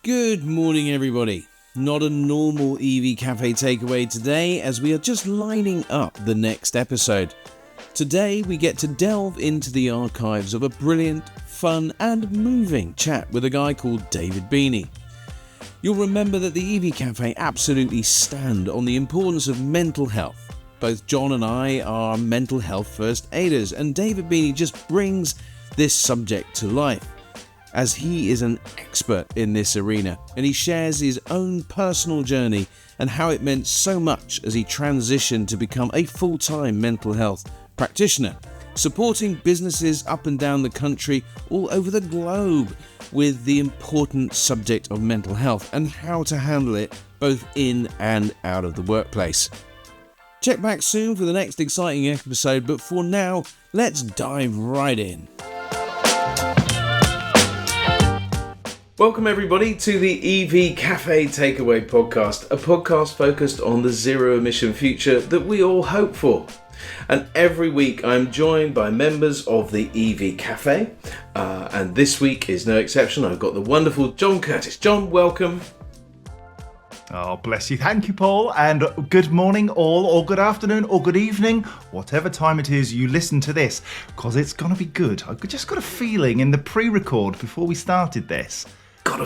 Good morning, everybody. Not a normal EV Café Takeaway today, as we are just lining up the next episode. Today, we get to delve into the archives of a brilliant, fun, and moving chat with a guy called David Beeney. You'll remember that the EV Café absolutely stand on the importance of mental health. Both John and I are mental health first aiders, and David Beeney just brings this subject to life, as he is an expert in this arena, and he shares his own personal journey and how it meant so much as he transitioned to become a full-time mental health practitioner, supporting businesses up and down the country, all over the globe, with the important subject of mental health and how to handle it both in and out of the workplace. Check back soon for the next exciting episode, but for now, let's dive right in. Welcome everybody to the EV Café Takeaway podcast, a podcast focused on the zero emission future that we all hope for. And every week I'm joined by members of the EV Café, and this week is no exception. I've got the wonderful John Curtis. John, welcome. Oh, bless you. Thank you, Paul. And good morning all, or good afternoon, or good evening, whatever time it is you listen to this, because it's going to be good. I just got a feeling in the pre-record before we started this.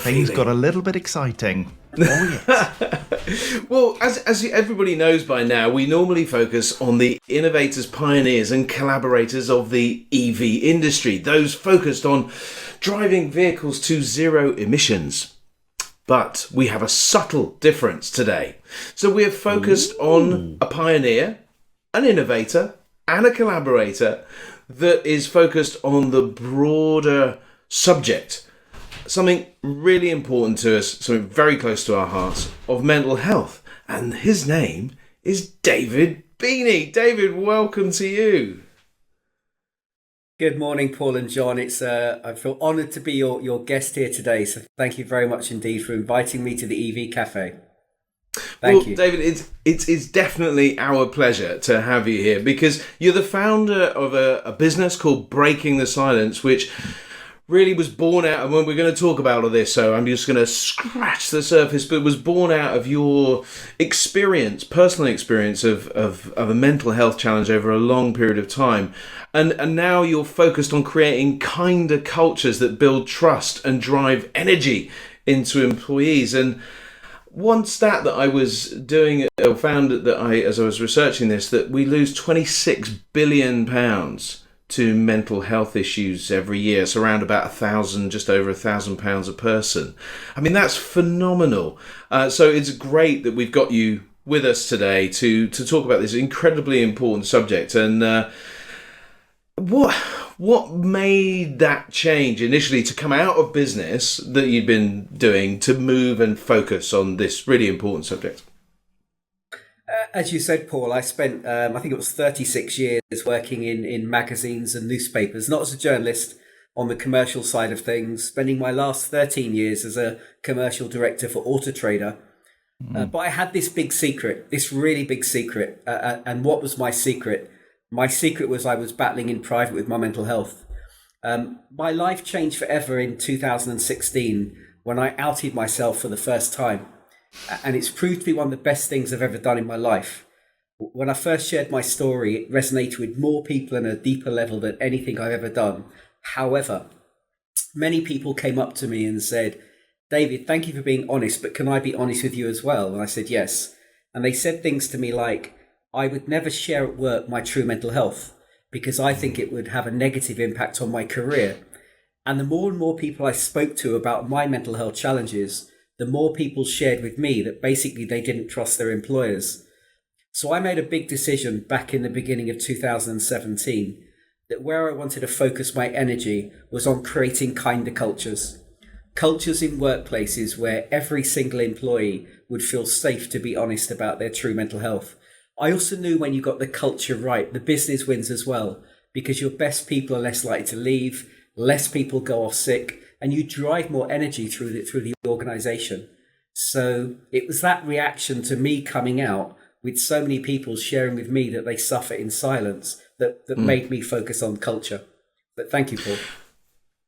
Things got a little bit exciting. Oh, yes. Well, as everybody knows by now, we normally focus on the innovators, pioneers and collaborators of the EV industry, those focused on driving vehicles to zero emissions. But we have a subtle difference today. So we're focused on a pioneer, an innovator and a collaborator that is focused on the broader subject, something really important to us, something very close to our hearts, of mental health. And his name is David Beeney. David, welcome to you. Good morning, Paul and John. I feel honoured to be your guest here today. So thank you very much indeed for inviting me to the EV Cafe. Thank you. David, it's definitely our pleasure to have you here because you're the founder of a business called Breaking the Silence, which really was born out of, when we're going to talk about all this, so I'm just going to scratch the surface, but it was born out of your experience, personal experience of a mental health challenge over a long period of time. And now you're focused on creating kinder cultures that build trust and drive energy into employees. And one stat that I was doing, or found that as I was researching this, that we lose £26 billion to mental health issues every year. So around about just over £1,000 a person. I mean, that's phenomenal. So it's great that we've got you with us today to talk about this incredibly important subject. And what made that change initially to come out of business that you'd been doing to move and focus on this really important subject? As you said, Paul, I spent, I think it was 36 years working in magazines and newspapers, not as a journalist, on the commercial side of things, spending my last 13 years as a commercial director for Auto Trader. But I had this big secret, this really big secret. And what was my secret? My secret was I was battling in private with my mental health. My life changed forever in 2016 when I outed myself for the first time. And it's proved to be one of the best things I've ever done in my life. When I first shared my story, it resonated with more people on a deeper level than anything I've ever done. However, many people came up to me and said, "David, thank you for being honest, but can I be honest with you as well?" And I said, yes. And they said things to me like, I would never share at work my true mental health because I think it would have a negative impact on my career. And the more and more people I spoke to about my mental health challenges, the more people shared with me that basically they didn't trust their employers. So I made a big decision back in the beginning of 2017 that where I wanted to focus my energy was on creating kinder cultures. Cultures in workplaces where every single employee would feel safe to be honest about their true mental health. I also knew when you got the culture right, the business wins as well, because your best people are less likely to leave, less people go off sick, and you drive more energy through the organization. So it was that reaction to me coming out with so many people sharing with me that they suffer in silence that made me focus on culture. But thank you, Paul.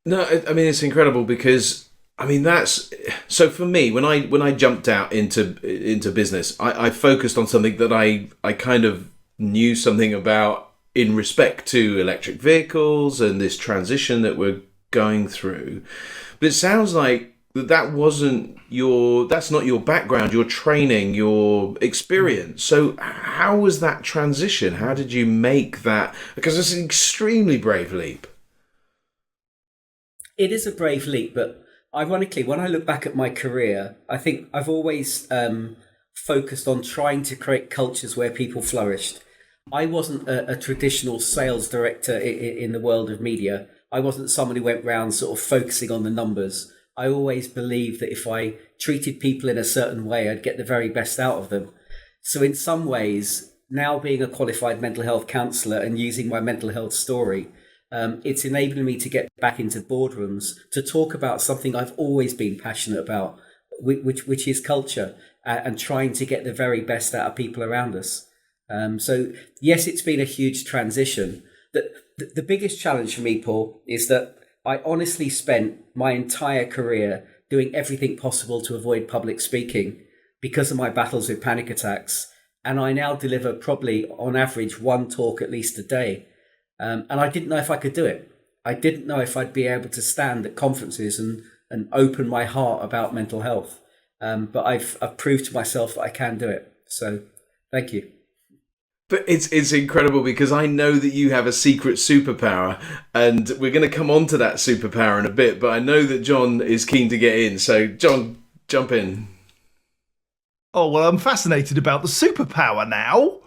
No, I mean, it's incredible because I mean, that's so for me. When I jumped out into business, I focused on something that I kind of knew something about in respect to electric vehicles and this transition that we're going through. But it sounds like that's not your background, your training, your experience. So how was that transition? How did you make that? Because it's an extremely brave leap. It is a brave leap, but ironically, when I look back at my career, I think I've always focused on trying to create cultures where people flourished. I wasn't a traditional sales director in the world of media. I wasn't someone who went around sort of focusing on the numbers. I always believed that if I treated people in a certain way, I'd get the very best out of them. So in some ways, now being a qualified mental health counsellor and using my mental health story, it's enabling me to get back into boardrooms to talk about something I've always been passionate about, which is culture and trying to get the very best out of people around us. So yes, it's been a huge transition. The biggest challenge for me, Paul, is that I honestly spent my entire career doing everything possible to avoid public speaking because of my battles with panic attacks. And I now deliver probably on average one talk at least a day. And I didn't know if I could do it. I didn't know if I'd be able to stand at conferences and open my heart about mental health. But I've proved to myself that I can do it. So thank you. But it's incredible because I know that you have a secret superpower, and we're going to come on to that superpower in a bit, but I know that John is keen to get in. So John, jump in. Oh, well, I'm fascinated about the superpower now.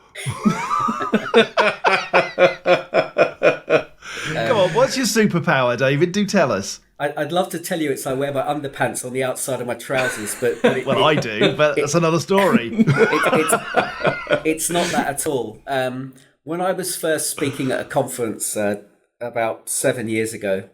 Come on, what's your superpower, David? Do tell us. I'd love to tell you it's I wear my underpants on the outside of my trousers, but I do, but that's another story. It's not that at all. When I was first speaking at a conference about 7 years ago,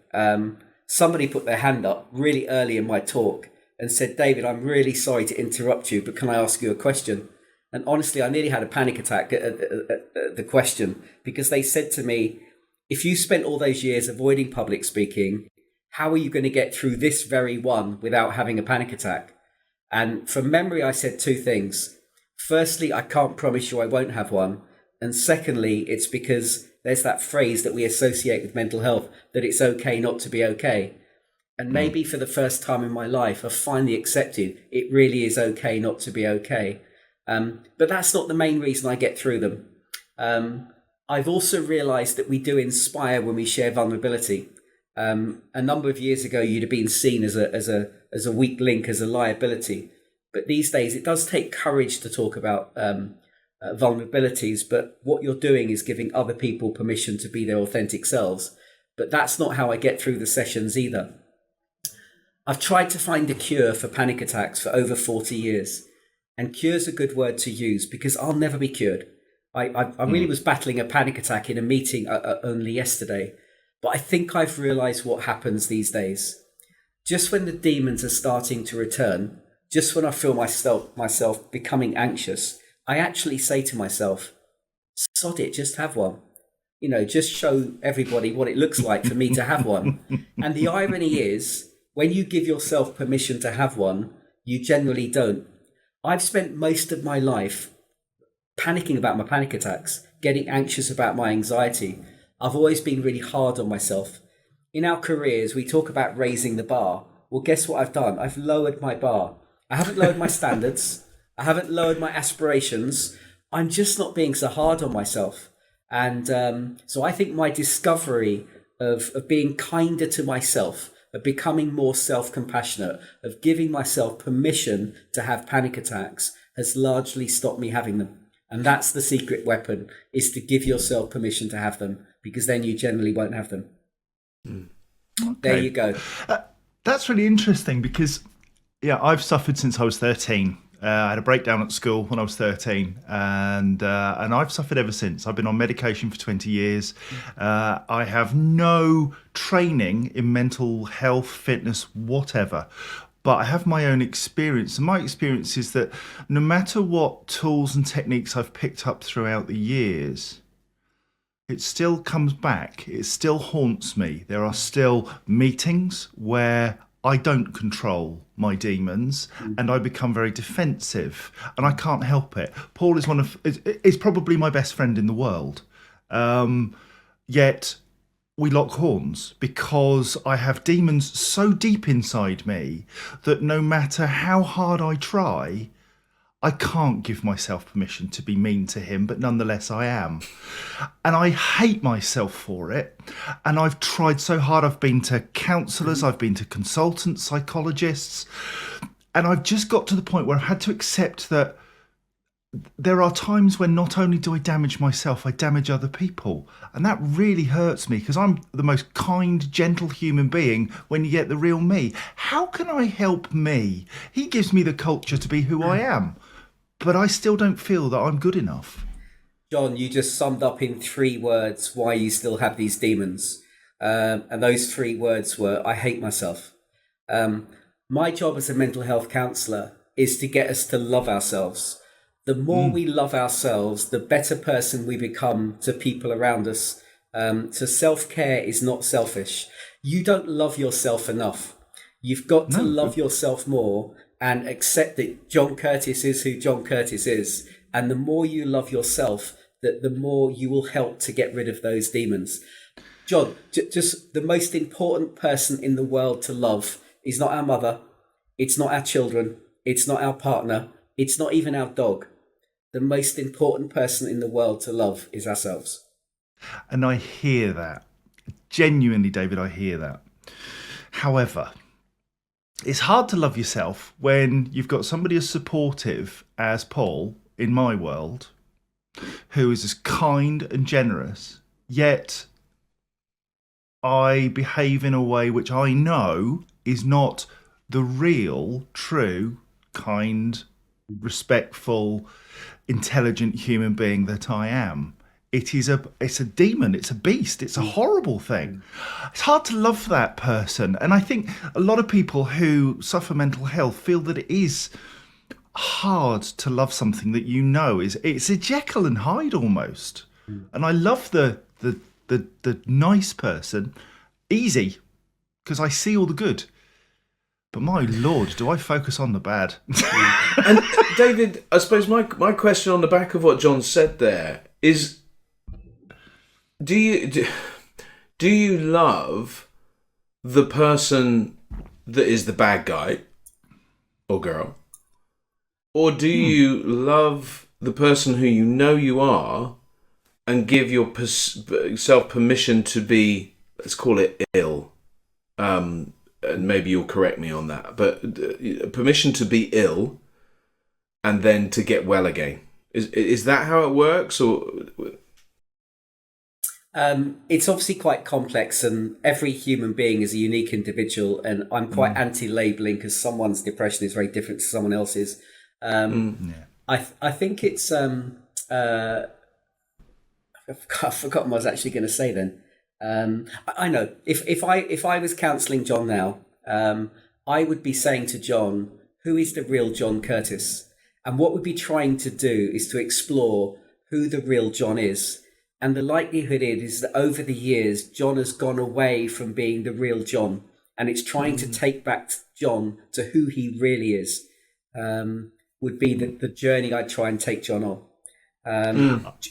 somebody put their hand up really early in my talk and said, "David, I'm really sorry to interrupt you, but can I ask you a question?" And honestly, I nearly had a panic attack at the question, because they said to me, "If you spent all those years avoiding public speaking, how are you going to get through this very one without having a panic attack?" And from memory, I said two things. Firstly, I can't promise you I won't have one. And secondly, it's because there's that phrase that we associate with mental health, that it's okay not to be okay. And maybe for the first time in my life, I've finally accepted it really is okay not to be okay. But that's not the main reason I get through them. I've also realised that we do inspire when we share vulnerability. A number of years ago, you'd have been seen as a weak link, as a liability. But these days, it does take courage to talk about vulnerabilities. But what you're doing is giving other people permission to be their authentic selves. But that's not how I get through the sessions either. I've tried to find a cure for panic attacks for over 40 years. And cure's a good word to use because I'll never be cured. I really was battling a panic attack in a meeting only yesterday. But I think I've realised what happens these days. Just when the demons are starting to return, just when I feel myself becoming anxious, I actually say to myself, sod it, just have one. You know, just show everybody what it looks like for me to have one. And the irony is, when you give yourself permission to have one, you generally don't. I've spent most of my life panicking about my panic attacks, getting anxious about my anxiety. I've always been really hard on myself. In our careers, we talk about raising the bar. Well, guess what I've done? I've lowered my bar. I haven't lowered my standards. I haven't lowered my aspirations. I'm just not being so hard on myself. And so I think my discovery of being kinder to myself, of becoming more self-compassionate, of giving myself permission to have panic attacks has largely stopped me having them. And that's the secret weapon, is to give yourself permission to have them, because then you generally won't have them. Okay. There you go. That's really interesting because, I've suffered since I was 13. I had a breakdown at school when I was 13, and I've suffered ever since. I've been on medication for 20 years. I have no training in mental health, fitness, whatever. But I have my own experience. And my experience is that no matter what tools and techniques I've picked up throughout the years, it still comes back. It still haunts me. There are still meetings where I don't control my demons, and I become very defensive, and I can't help it. Paul is probably my best friend in the world, yet we lock horns because I have demons so deep inside me that no matter how hard I try, I can't give myself permission to be mean to him, but nonetheless I am. And I hate myself for it. And I've tried so hard. I've been to counsellors, I've been to consultants, psychologists, and I've just got to the point where I've had to accept that there are times when not only do I damage myself, I damage other people. And that really hurts me because I'm the most kind, gentle human being when you get the real me. How can I help me? He gives me the culture to be who I am, but I still don't feel that I'm good enough. John, you just summed up in 3 words why you still have these demons. And those 3 words were, I hate myself. My job as a mental health counsellor is to get us to love ourselves. The more we love ourselves, the better person we become to people around us. So self-care is not selfish. You don't love yourself enough. You've got to love yourself more and accept that John Curtis is who John Curtis is. And the more you love yourself, the more you will help to get rid of those demons. John, just the most important person in the world to love is not our mother. It's not our children. It's not our partner. It's not even our dog. The most important person in the world to love is ourselves. And I hear that. Genuinely, David, I hear that. However, it's hard to love yourself when you've got somebody as supportive as Paul in my world, who is as kind and generous, yet I behave in a way which I know is not the real, true, kind, respectful, intelligent human being that I am. It's a demon, it's a beast, it's a horrible thing. It's hard to love that person. And I think a lot of people who suffer mental health feel that it is hard to love something that you know it's a Jekyll and Hyde almost. And I love the nice person, easy, because I see all the good. But my Lord, do I focus on the bad? And David, I suppose my question on the back of what John said there is, do you love the person that is the bad guy or girl? Or do you love the person who you know you are and give yourself permission to be, let's call it, ill? And maybe you'll correct me on that, but permission to be ill and then to get well again. Is that how it works? Or it's obviously quite complex, and every human being is a unique individual, and I'm quite anti-labeling because someone's depression is very different to someone else's. I think it's I've forgotten what I was actually going to say then. I know if I was counselling John now, I would be saying to John, who is the real John Curtis? And what we'd be trying to do is to explore who the real John is. And the likelihood is that over the years, John has gone away from being the real John, and it's trying to take back John to who he really is. Would be the journey I'd try and take John on.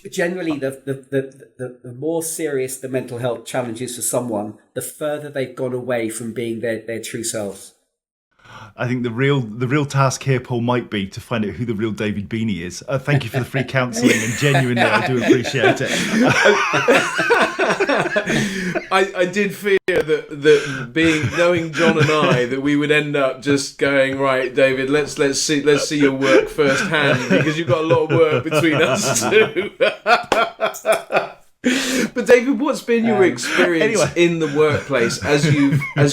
Generally, the more serious the mental health challenge is for someone, the further they've gone away from being their true selves. I think the real task here, Paul, might be to find out who the real David Beeney is. Thank you for the free counselling, and genuinely, I do appreciate it. I did fear that knowing John and I, that we would end up just going, right, David, let's see your work firsthand, because you've got a lot of work between us too. But David, what's been your experience in the workplace as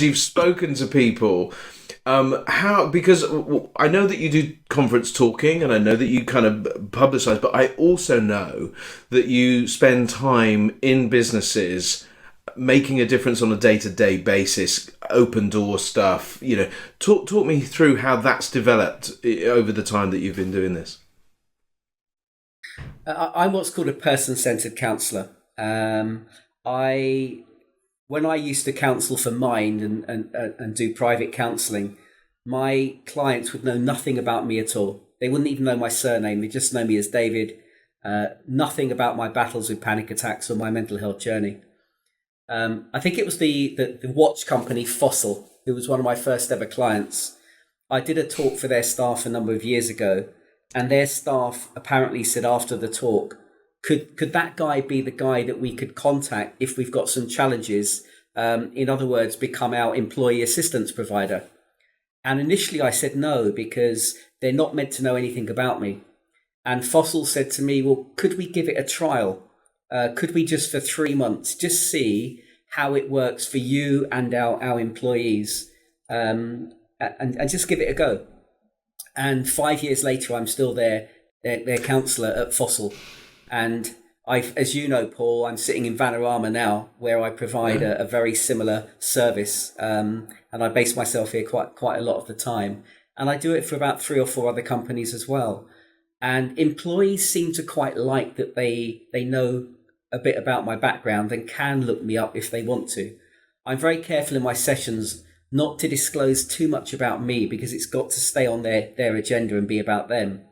you've spoken to people? Because I know that you do conference talking, and I know that you kind of publicise, but I also know that you spend time in businesses making a difference on a day-to-day basis, open door stuff. Talk me through how that's developed over the time that you've been doing this. I'm what's called a person-centred counsellor. I when I used to counsel for Mind and do private counselling, my clients would know nothing about me at all. They wouldn't even know my surname. They just know me as David. Nothing about my battles with panic attacks or my mental health journey. I think it was the watch company Fossil, who was one of my first ever clients. I did a talk for their staff a number of years ago, and their staff apparently said after the talk, could that guy be the guy that we could contact if we've got some challenges? In other words, become our employee assistance provider. And initially I said no, because they're not meant to know anything about me. And Fossil said to me, well, could we give it a trial? Could we just for 3 months, just see how it works for you and our employees, and just give it a go? And 5 years later, I'm still their counsellor at Fossil. And as you know, Paul, I'm sitting in Vanarama now, where I provide a very similar service. And I base myself here quite a lot of the time. And I do it for about 3 or 4 other companies as well. And employees seem to quite like that they know a bit about my background and can look me up if they want to. I'm very careful in my sessions not to disclose too much about me, because it's got to stay on their agenda and be about them.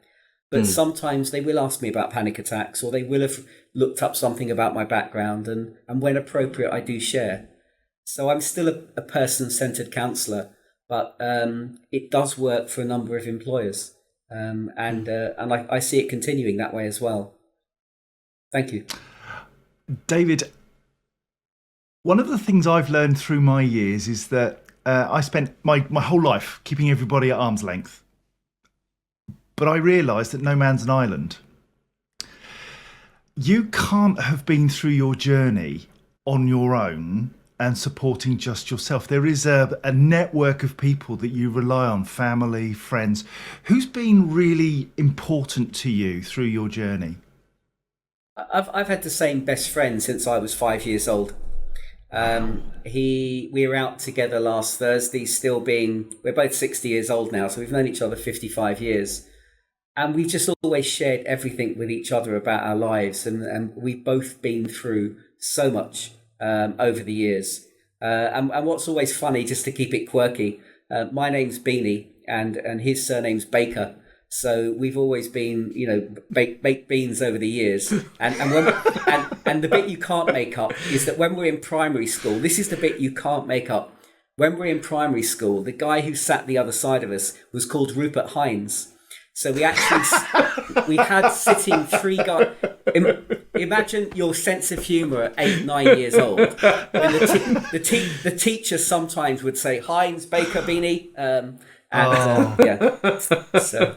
But sometimes they will ask me about panic attacks, or they will have looked up something about my background, and when appropriate, I do share. So I'm still a person-centered counsellor, but it does work for a number of employers. And I see it continuing that way as well. Thank you. David, one of the things I've learned through my years is that I spent my whole life keeping everybody at arm's length. But I realised that no man's an island. You can't have been through your journey on your own and supporting just yourself. There is a network of people that you rely on, family, friends. Who's been really important to you through your journey? I've had the same best friend since I was 5 years old. We were out together last Thursday, we're both 60 years old now, so we've known each other 55 years. And we've just always shared everything with each other about our lives. And we've both been through so much over the years. And what's always funny, just to keep it quirky, my name's Beeney and his surname's Baker. So we've always been, baked beans over the years. And the bit you can't make up is that when we're in primary school, this is the bit you can't make up. When we're in primary school, the guy who sat the other side of us was called Rupert Hines. So we had sitting 3 guys. Imagine your sense of humour at 8, 9 years old. And the teacher sometimes would say, Hines, Baker, Beeney. So.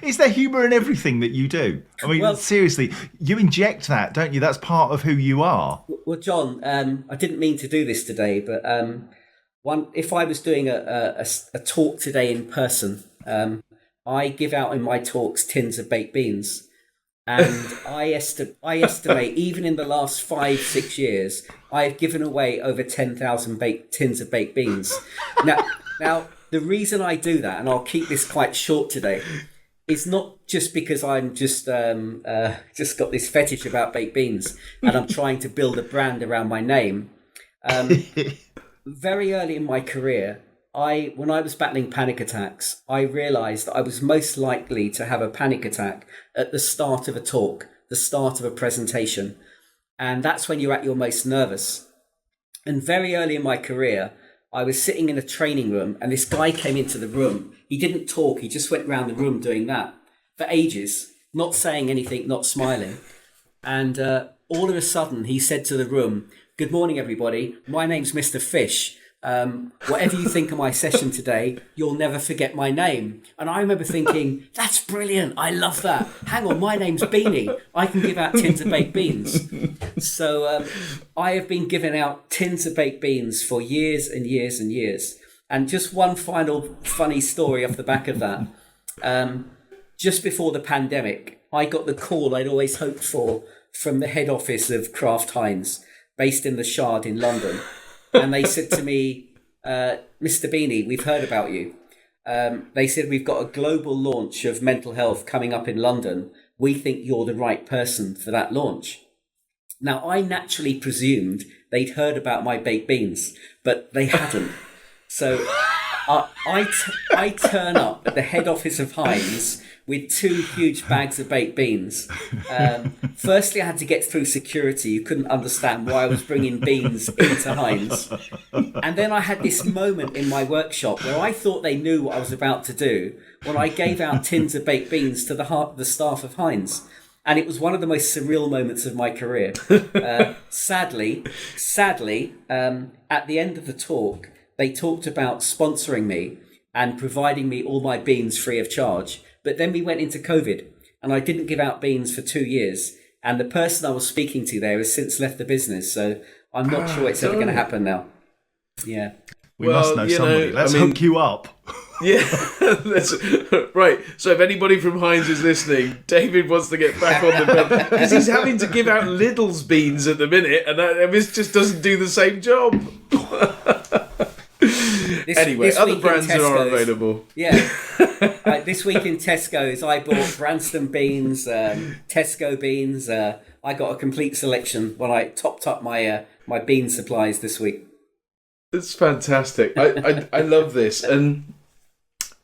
Is there humour in everything that you do? I mean, seriously, you inject that, don't you? That's part of who you are. Well, John, I didn't mean to do this today, but if I was doing a talk today in person, I give out in my talks tins of baked beans. And I estimate, even in the last 5-6 years, I have given away over 10,000 tins of baked beans. Now, the reason I do that, and I'll keep this quite short today, is not just because I'm just got this fetish about baked beans and I'm trying to build a brand around my name. Very early in my career, when I was battling panic attacks, I realised that I was most likely to have a panic attack at the start of a talk, the start of a presentation. And that's when you're at your most nervous. And very early in my career, I was sitting in a training room and this guy came into the room. He didn't talk. He just went around the room doing that for ages, not saying anything, not smiling. And all of a sudden, he said to the room, "Good morning, everybody. My name's Mr. Fish. Whatever you think of my session today, you'll never forget my name." And I remember thinking, that's brilliant. I love that. Hang on, my name's Beanie. I can give out tins of baked beans. So I have been giving out tins of baked beans for years and years and years. And just one final funny story off the back of that. Just before the pandemic, I got the call I'd always hoped for from the head office of Kraft Heinz, based in the Shard in London. And they said to me, "Mr. Beeney, we've heard about you." They said, "We've got a global launch of mental health coming up in London. We think you're the right person for that launch." Now, I naturally presumed they'd heard about my baked beans, but they hadn't. So I turn up at the head office of Heinz with 2 huge bags of baked beans. Firstly, I had to get through security. You couldn't understand why I was bringing beans into Heinz. And then I had this moment in my workshop where I thought they knew what I was about to do when I gave out tins of baked beans to the staff of Heinz. And it was one of the most surreal moments of my career. Sadly, at the end of the talk, they talked about sponsoring me and providing me all my beans free of charge. But then we went into COVID and I didn't give out beans for 2 years. And the person I was speaking to there has since left the business. So I'm not sure it's ever going to happen now. Yeah. We must know somebody. Let's hook you up. Yeah, right. So if anybody from Heinz is listening, David wants to get back on the bed because he's having to give out Lidl's beans at the minute, and this just doesn't do the same job. Anyway, other brands are available. Yeah. This week in Tesco's, I bought Branston beans, Tesco beans. I got a complete selection when I topped up my bean supplies this week. It's fantastic. I love this. And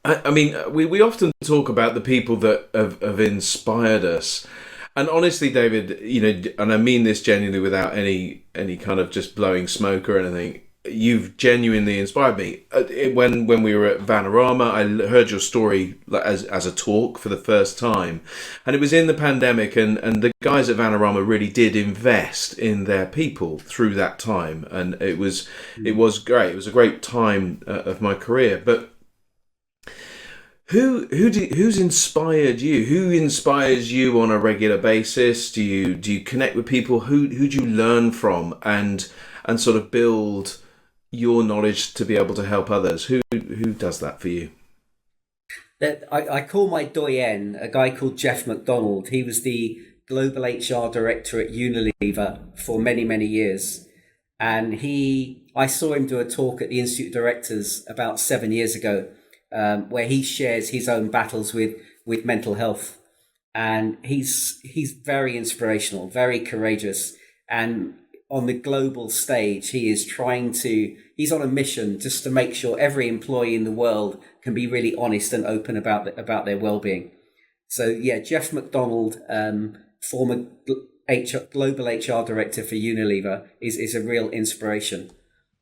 I mean, we often talk about the people that have inspired us. And honestly, David, and I mean this genuinely without any kind of just blowing smoke or anything, you've genuinely inspired me. When we were at Vanarama, I heard your story as a talk for the first time. And it was in the pandemic, and the guys at Vanarama really did invest in their people through that time. And it was great. It was a great time of my career. But who's inspired you? Who inspires you on a regular basis? Do you connect with people? Who do you learn from and sort of build your knowledge to be able to help others? Who does that for you? I call my doyen a guy called Jeff McDonald. He was the global HR director at Unilever for many, many years. And I saw him do a talk at the Institute of Directors about 7 years ago, where he shares his own battles with mental health. And he's very inspirational, very courageous. And on the global stage, he's on a mission just to make sure every employee in the world can be really honest and open about their well-being. So yeah, Jeff McDonald, former global HR director for Unilever, is a real inspiration.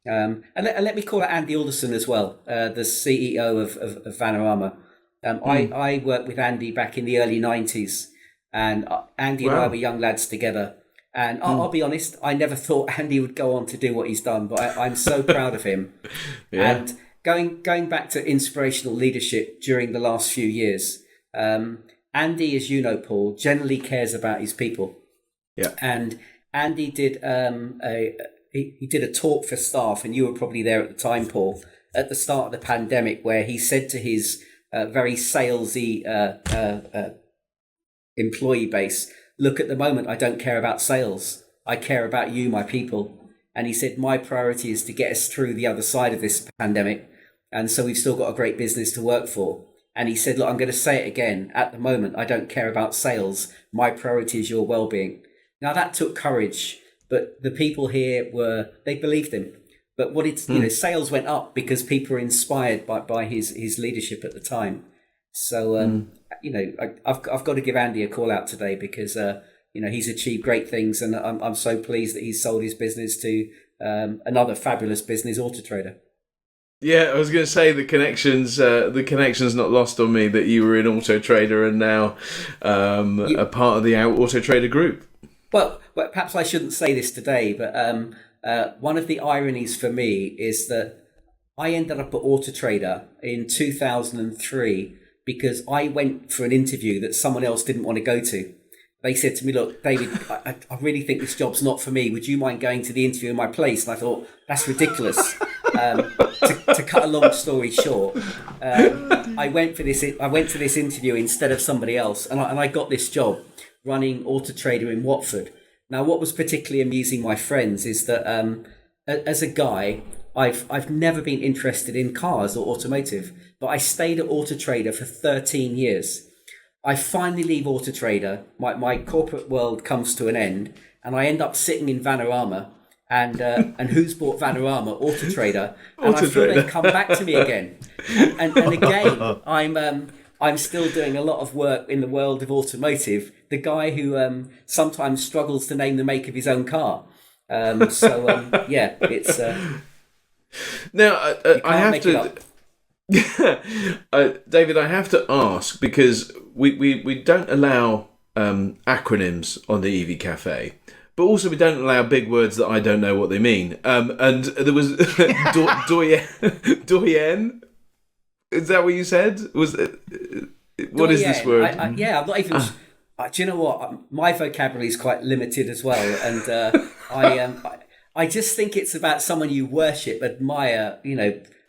And let me call out Andy Alderson as well, the CEO of Vanarama. I worked with Andy back in the early 90s, and Andy and I were young lads together. And I'll be honest, I never thought Andy would go on to do what he's done, but I'm so proud of him. Yeah. And going back to inspirational leadership during the last few years, Andy, as you know, Paul, generally cares about his people. Yeah. And Andy did he did a talk for staff, and you were probably there at the time, Paul, at the start of the pandemic, where he said to his very salesy employee base, look, at the moment, I don't care about sales. I care about you, my people. And he said, my priority is to get us through the other side of this pandemic. And so we've still got a great business to work for. And he said, look, I'm going to say it again. At the moment, I don't care about sales. My priority is your well-being. Now, that took courage, but the people here they believed him. But sales went up because people were inspired by his leadership at the time. So, I've got to give Andy a call out today because, he's achieved great things, and I'm so pleased that he's sold his business to another fabulous business, Auto Trader. Yeah, I was going to say the connection's not lost on me that you were in Auto Trader and now a part of the Auto Trader group. Well, perhaps I shouldn't say this today, but one of the ironies for me is that I ended up at Auto Trader in 2003 because I went for an interview that someone else didn't want to go to. They said to me, look, David, I really think this job's not for me. Would you mind going to the interview in my place? And I thought, that's ridiculous. To cut a long story short, I went to this interview instead of somebody else, and I got this job running Auto Trader in Watford. Now, what was particularly amusing my friends is that as a guy, I've never been interested in cars or automotive, but I stayed at Auto Trader for 13 years. I finally leave Auto Trader. My corporate world comes to an end, and I end up sitting in Vanarama. And who's bought Vanarama? Auto Trader, and I feel they've come back to me again. And again, I'm still doing a lot of work in the world of automotive. The guy who sometimes struggles to name the make of his own car. It's now I have to. David, I have to ask, because we don't allow acronyms on the EV Cafe. But also, we don't allow big words that I don't know what they mean. And there was doyen. Is that what you said? Was it? What is this word? I'm not even. Do you know what? My vocabulary is quite limited as well, and I just think it's about someone you worship, admire.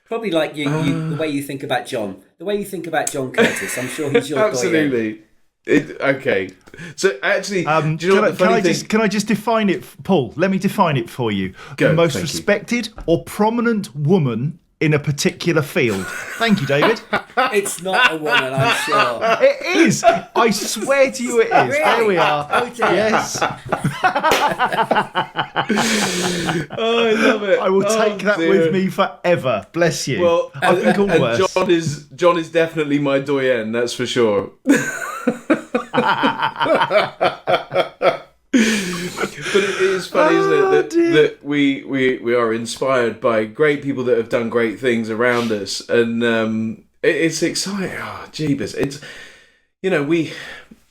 Probably like you the way you think about John, the way you think about John Curtis. I'm sure he's your absolutely. Doyen. Okay, so actually, do you know what the funny thing? Can I just define it, Paul? Let me define it for you. The most respected or prominent woman in a particular field. Thank you, David. It's not a woman, I'm sure. It is. I swear to you, it is. Really? There we are. Oh dear. Yes. Oh, I love it. I will take that with me forever. Bless you. Well, I think all worse. John is definitely my doyen. That's for sure. But it is funny, isn't it, that we are inspired by great people that have done great things around us, and it's exciting. Oh, jeebus! It's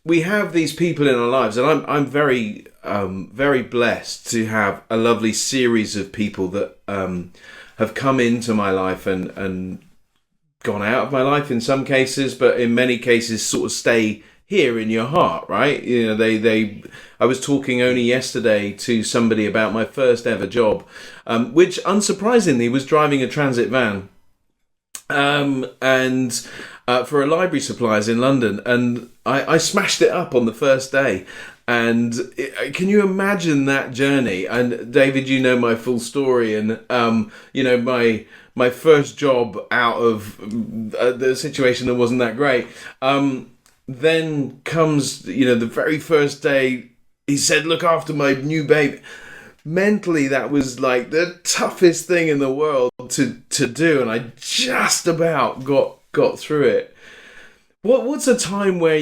we have these people in our lives, and I'm very very blessed to have a lovely series of people that have come into my life and gone out of my life in some cases, but in many cases sort of stay here in your heart, right? I was talking only yesterday to somebody about my first ever job, which unsurprisingly was driving a transit van, and for a library supplies in London, and I smashed it up on the first day. And can you imagine that journey? And David, you know my full story, and my first job out of the situation that wasn't that great. Then comes, the very first day, he said, look after my new baby. Mentally, that was like the toughest thing in the world to do. And I just about got through it. What's a time where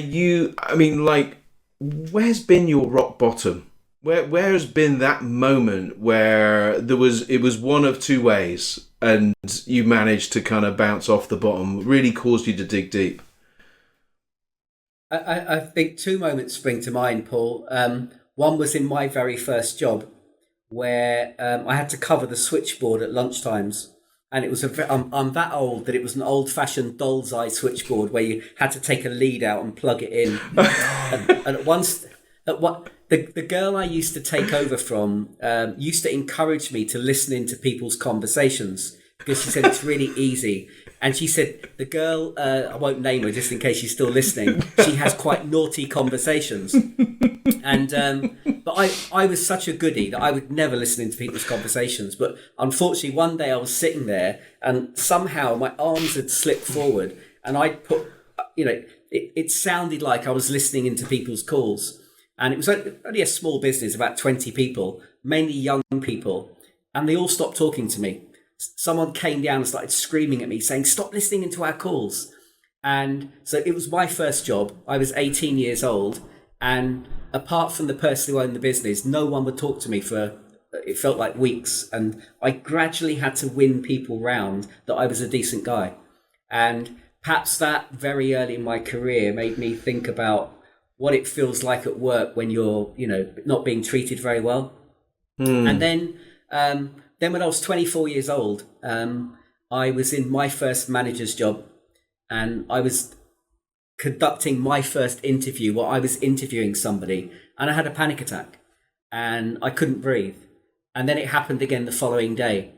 where's been your rock bottom? Where has been that moment where it was one of two ways and you managed to kind of bounce off the bottom, really caused you to dig deep? I think two moments spring to mind, Paul. One was in my very first job, where I had to cover the switchboard at lunchtimes, and it was I'm that old that it was an old-fashioned doll's eye switchboard where you had to take a lead out and plug it in. and the girl I used to take over from used to encourage me to listen into people's conversations, because she said it's really easy. And she said, the girl, I won't name her just in case she's still listening, she has quite naughty conversations. And but I was such a goodie that I would never listen into people's conversations. But unfortunately, one day I was sitting there and somehow my arms had slipped forward and I'd put, it sounded like I was listening into people's calls. And it was only a small business, about 20 people, mainly young people. And they all stopped talking to me. Someone came down and started screaming at me saying, stop listening into our calls. And so it was my first job. I was 18 years old. And apart from the person who owned the business, no one would talk to me for, it felt like weeks. And I gradually had to win people round that I was a decent guy. And perhaps that very early in my career made me think about what it feels like at work when you're, not being treated very well. And then when I was 24 years old, I was in my first manager's job, and I was conducting my first interview where I was interviewing somebody, and I had a panic attack and I couldn't breathe. And then it happened again the following day.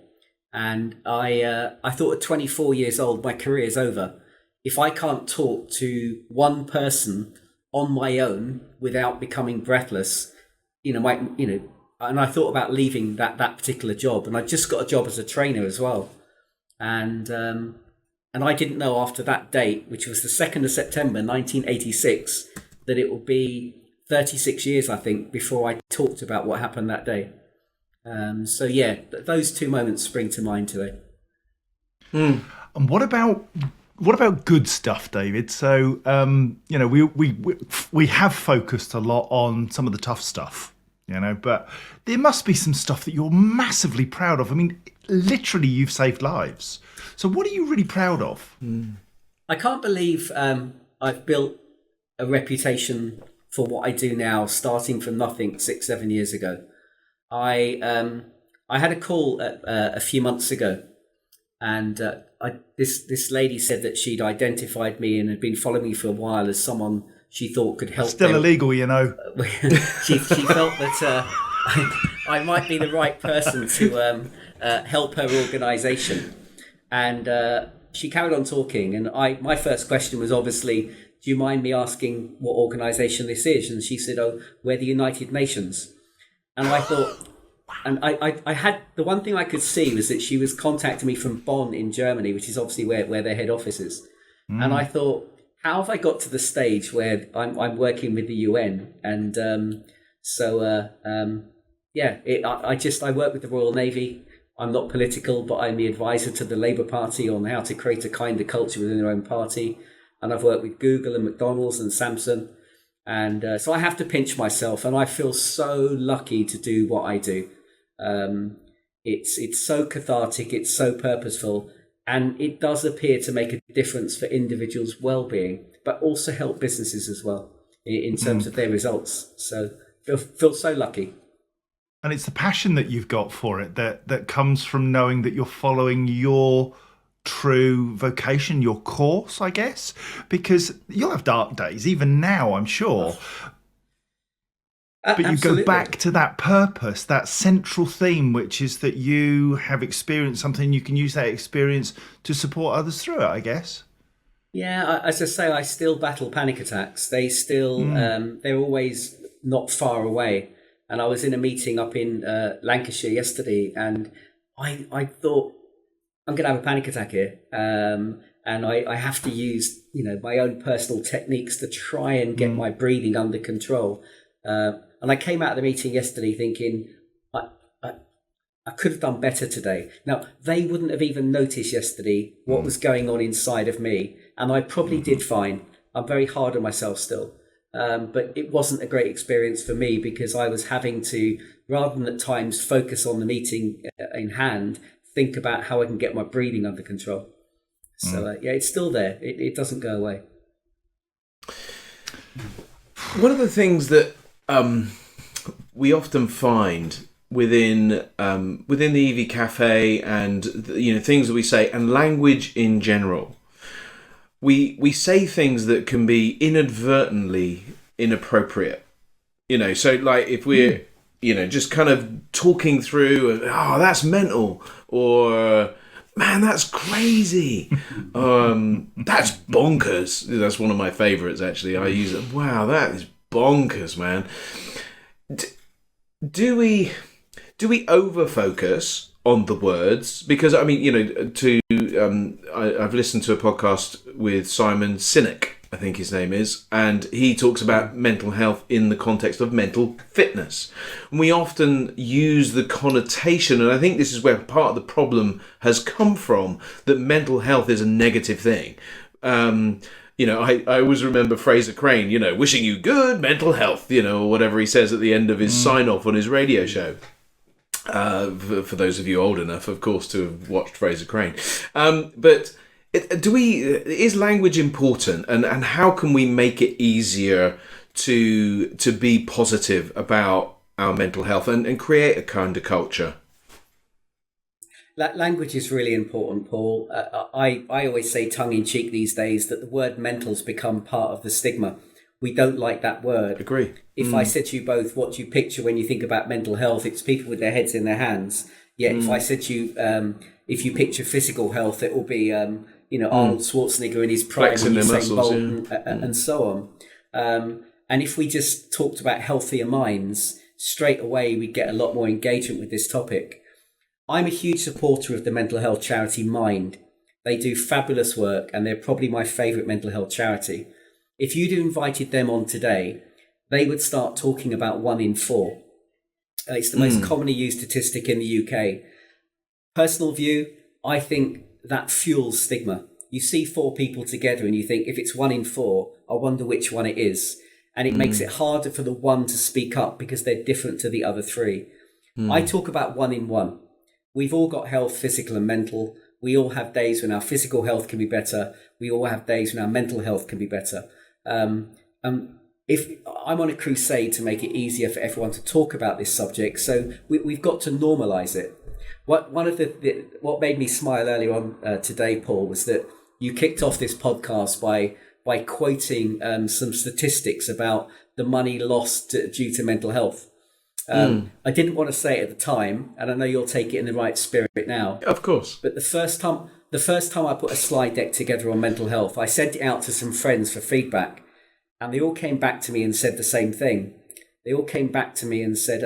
And I thought at 24 years old, my career is over. If I can't talk to one person on my own without becoming breathless, and I thought about leaving that particular job, and I just got a job as a trainer as well. And I didn't know after that date, which was the 2nd of September, 1986, that it would be 36 years, I think, before I talked about what happened that day. So yeah, those two moments spring to mind today. And what about good stuff, David? So we have focused a lot on some of the tough stuff, but there must be some stuff that you're massively proud of. I mean, literally, you've saved lives. So what are you really proud of? I can't believe I've built a reputation for what I do now, starting from nothing 6-7 years ago. I had a call a few months ago, and this lady said that she'd identified me and had been following me for a while as someone she thought could help. Still them. Illegal, she felt that I might be the right person to help her organisation, and she carried on talking. And my first question was obviously, do you mind me asking what organisation this is? And she said, oh, we're the United Nations. And I thought, and I had, the one thing I could see was that she was contacting me from Bonn in Germany, which is obviously where their head office is. And I thought, how have I got to the stage where I'm working with the UN? And I work with the Royal Navy. I'm not political, but I'm the advisor to the Labour Party on how to create a kinder culture within their own party. And I've worked with Google and McDonald's and Samsung. And so I have to pinch myself, and I feel so lucky to do what I do. It's so cathartic, it's so purposeful, and it does appear to make a difference for individuals' well-being, but also help businesses as well in terms of their results. So feel so lucky. And it's the passion that you've got for it that comes from knowing that you're following your true vocation, your course, I guess, because you'll have dark days, even now, I'm sure. But you go back to that purpose, that central theme, which is that you have experienced something, you can use that experience to support others through it, I guess. Yeah, as I say, I still battle panic attacks. They still, they're always not far away. And I was in a meeting up in Lancashire yesterday, and I thought, I'm going to have a panic attack here. And I have to use, my own personal techniques to try and get my breathing under control. And I came out of the meeting yesterday thinking, I could have done better today. Now, they wouldn't have even noticed yesterday what was going on inside of me. And I probably did fine. I'm very hard on myself still. But it wasn't a great experience for me because I was having to, rather than at times focus on the meeting in hand, think about how I can get my breathing under control. So, it's still there. It doesn't go away. One of the things that we often find within the EV Café and things that we say and language in general, we say things that can be inadvertently inappropriate. So like if we're just kind of talking through, that's mental, or man, that's crazy, that's bonkers. That's one of my favorites, actually. I use it. Wow, that is bonkers, man. Do we over focus on the words? Because I mean, I've listened to a podcast with Simon Sinek, I think his name is, and he talks about mental health in the context of mental fitness. And we often use the connotation, and I think this is where part of the problem has come from, that mental health is a negative thing. I always remember Fraser Crane, wishing you good mental health, or whatever he says at the end of his sign-off on his radio show. For those of you old enough, of course, to have watched Fraser Crane. But is language important, and how can we make it easier to be positive about our mental health and create a kinder culture? Language is really important, Paul. I always say tongue-in-cheek these days that the word mental's become part of the stigma. We don't like that word. Agree. If I said to you both, what do you picture when you think about mental health? It's people with their heads in their hands. Yet if I said to you, if you picture physical health, it will be, Arnold Schwarzenegger in his prime, and Usain Bolt, and so on. And if we just talked about healthier minds, straight away we get a lot more engagement with this topic. I'm a huge supporter of the mental health charity Mind. They do fabulous work, and they're probably my favourite mental health charity. If you'd invited them on today, they would start talking about 1 in 4. It's the most commonly used statistic in the UK. Personal view, I think that fuels stigma. You see 4 people together and you think, if it's 1 in 4, I wonder which one it is. And it makes it harder for the one to speak up because they're different to the other 3. I talk about 1 in 1. We've all got health, physical and mental. We all have days when our physical health can be better. We all have days when our mental health can be better. If I'm on a crusade to make it easier for everyone to talk about this subject, so we've got to normalize it. What made me smile earlier on today, Paul, was that you kicked off this podcast by quoting some statistics about the money lost due to mental health. I didn't want to say it at the time, and I know you'll take it in the right spirit now. Of course. But the first time I put a slide deck together on mental health, I sent it out to some friends for feedback, and they all came back to me and said the same thing. They all came back to me and said,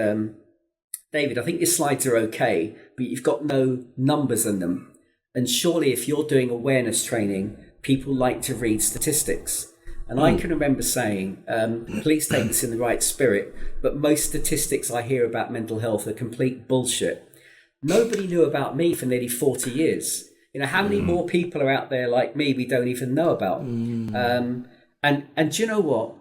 David, I think your slides are okay, but you've got no numbers in them. And surely if you're doing awareness training, people like to read statistics. And I can remember saying, please take this in the right spirit, but most statistics I hear about mental health are complete bullshit. Nobody knew about me for nearly 40 years. You know, how many more people are out there like me we don't even know about? And do you know what?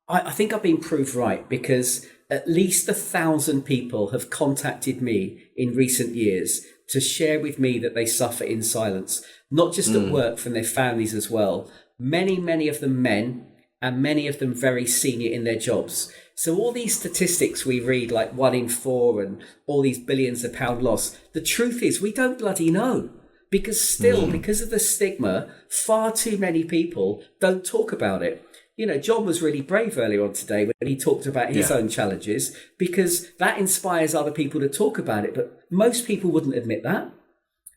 I think I've been proved right, because at least 1,000 people have contacted me in recent years to share with me that they suffer in silence, not just at work, from their families as well. Many of them men, and many of them very senior in their jobs. So all these statistics we read, like 1 in 4 and all these billions of pound loss, the truth is we don't bloody know. Because still, because of the stigma, far too many people don't talk about it. You know, John was really brave earlier on today when he talked about his own challenges, because that inspires other people to talk about it. But most people wouldn't admit that.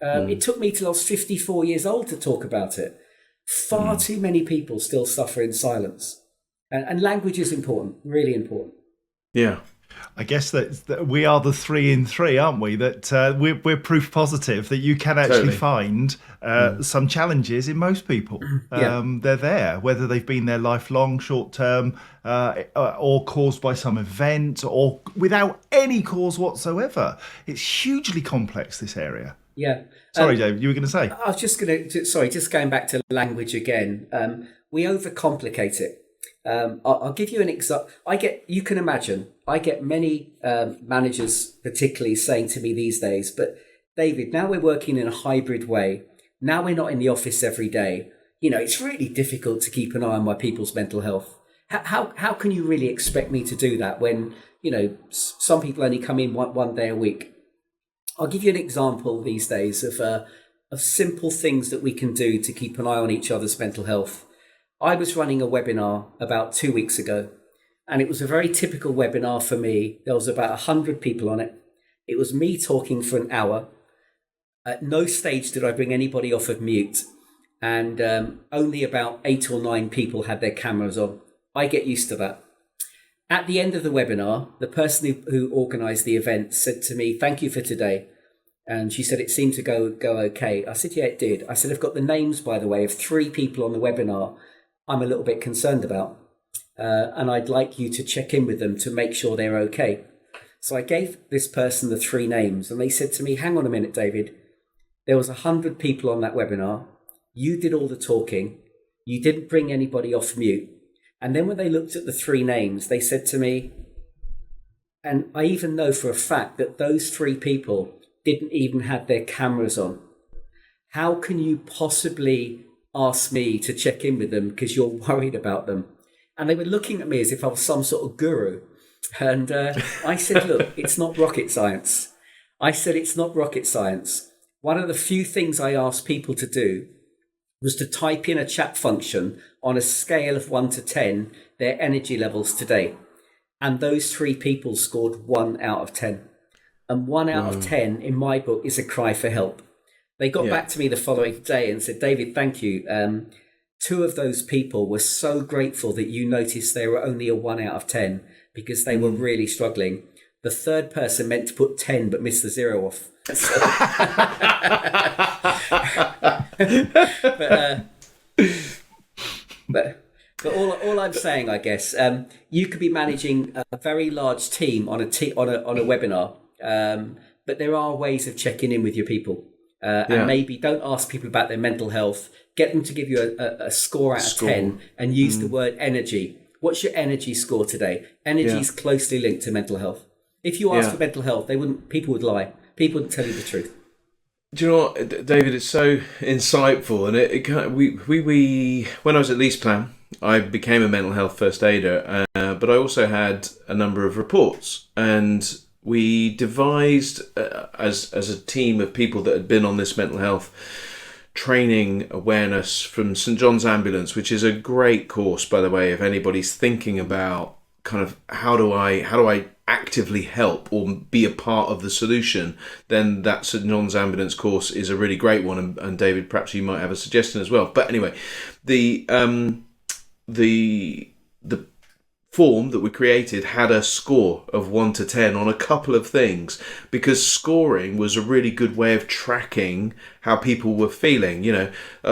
It took me till I was 54 years old to talk about it. Far too many people still suffer in silence. And language is important, really important. Yeah. I guess that we are the 3 in 3, aren't we? That we're proof positive that you can actually find some challenges in most people. They're there, whether they've been there lifelong, short term, or caused by some event, or without any cause whatsoever. It's hugely complex, this area. Yeah. Sorry, Dave, you were going to say? I was just just going back to language again. We overcomplicate it. I'll give you an example. You can imagine, I get many managers particularly saying to me these days, but David, now we're working in a hybrid way. Now we're not in the office every day. You know, it's really difficult to keep an eye on my people's mental health. How can you really expect me to do that when, you know, some people only come in one day a week? I'll give you an example these days of simple things that we can do to keep an eye on each other's mental health. I was running a webinar about 2 weeks ago, and it was a very typical webinar for me. There was about 100 people on it. It was me talking for an hour. At no stage did I bring anybody off of mute, and only about 8 or 9 people had their cameras on. I get used to that. At the end of the webinar, the person who organised the event said to me, "Thank you for today." And she said, "It seemed to go okay." I said, "Yeah, it did." I said, "I've got the names, by the way, of 3 people on the webinar I'm a little bit concerned about, and I'd like you to check in with them to make sure they're okay." So I gave this person the 3 names, and they said to me, "Hang on a minute, David. There was 100 people on that webinar. You did all the talking. You didn't bring anybody off mute." And then when they looked at the 3 names, they said to me, and I even know for a fact that those 3 people didn't even have their cameras on. How can you possibly ask me to check in with them because you're worried about them? And they were looking at me as if I was some sort of guru. And I said, "Look, it's not rocket science." I said, "It's not rocket science." One of the few things I asked people to do was to type in a chat function on a scale of 1 to 10, their energy levels today. And those 3 people scored 1 out of 10. And 1 out of 10 in my book is a cry for help. They got back to me the following day and said, "David, thank you. 2 of those people were so grateful that you noticed they were only a 1 out of 10 because they were really struggling. The 3rd person meant to put 10 but missed the 0 off." but all I'm saying, I guess. You could be managing a very large team on a webinar, but there are ways of checking in with your people. And maybe don't ask people about their mental health. Get them to give you a score out of 10 and use the word energy. What's your energy score today? Energy is closely linked to mental health. If you ask for mental health, people would lie. People wouldn't tell you the truth. Do you know what, David? It's so insightful, and we when I was at LeasePlan, I became a mental health first aider, but I also had a number of reports, and we devised as a team of people that had been on this mental health training awareness from St John's Ambulance, which is a great course, by the way, if anybody's thinking about kind of how do I actively help or be a part of the solution, then that St John's Ambulance course is a really great one, and David, perhaps you might have a suggestion as well. But anyway, the form that we created had a score of 1 to 10 on a couple of things, because scoring was a really good way of tracking how people were feeling.